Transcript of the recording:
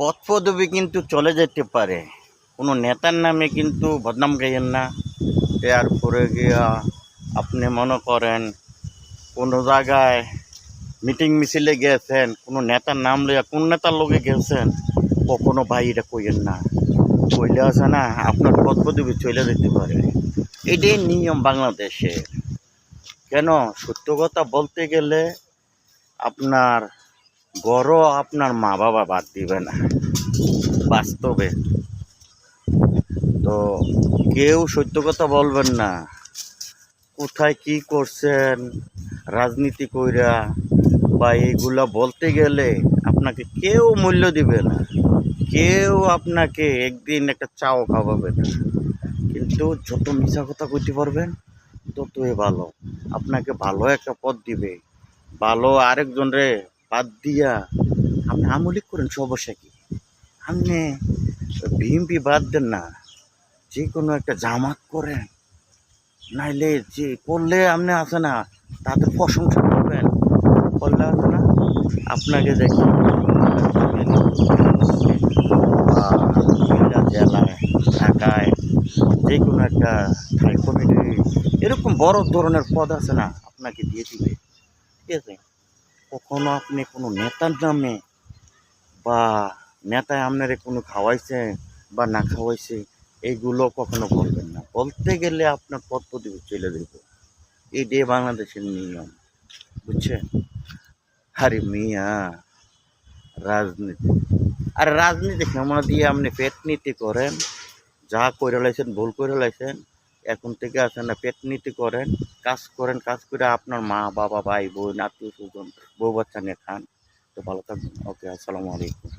পদ পদবি কিন্তু চলে যেতে পারে, কোনো নেতার নামে কিন্তু বদনাম গাইয়েন না। এরপরে গিয়া আপনি মনে করেন কোনো জায়গায় মিটিং মিছিলে গেছেন, কোনো নেতার নাম লইয়া কোন নেতার লোকে গেছেন, কখনো ভাই এটা কইেন না। কইলে আছে না আপনার পদ পদবি চলে যেতে পারে। এটাই নিয়ম বাংলাদেশে। কেন, সত্য কথা বলতে গেলে আপনার গড়ও আপনার মা বাবা বাদ দিবে না বাস্তবে। তো কেউ সত্য কথা বলবেন না, কোথায় কি করছেন রাজনীতি কইরা বা এইগুলা বলতে গেলে আপনাকে কেউ মূল্য দিবে না, কেউ আপনাকে একদিন একটা চাও খাওয়াবে না। কিন্তু যত মিছা কথা কইতে পারবেন ততই ভালো, আপনাকে ভালো একটা পথ দিবে। ভালো আরেকজনরে বাদ দিয়া আপনি আমলিক করেন, সমস্যা কি? আপনি বিএমপি বাদ দেন না, যে কোনো একটা জামাত করেন, নাইলে যে করলে আপনি আছে না তাদের প্রশংসা করবেন, করলে আছে না আপনাকে দেখি জেলায় ঢাকায় যে কোনো একটা থাই কমিটি এরকম বড় ধরনের পদ আছে না আপনাকে দিয়ে দিবে। ঠিক আছে, কখনো আপনি কোনো নেতার নামে বা নেতায় আপনারে কোনো খাওয়াইছে বা না খাওয়াইছে এইগুলো কখনো বলবেন না। বলতে গেলে আপনার পদ পদবি চলে দেবে। এইটাই বাংলাদেশের নিয়ম, বুঝছেন? আরে মিয়া, রাজনীতি আর রাজনীতি ক্ষমতা দিয়ে আপনি পেট নীতি করেন, যা করে লাইছেন ভুল করে লাইছেন, এখন থেকে আসেন না পেট নীতি করেন, কাজ করেন, কাজ করে আপনার মা বাবা ভাই বোন আত্মীয় স্বজন বউ বাচ্চা নিয়ে খান। তো ভালো থাকবেন। ওকে, আসসালামু আলাইকুম।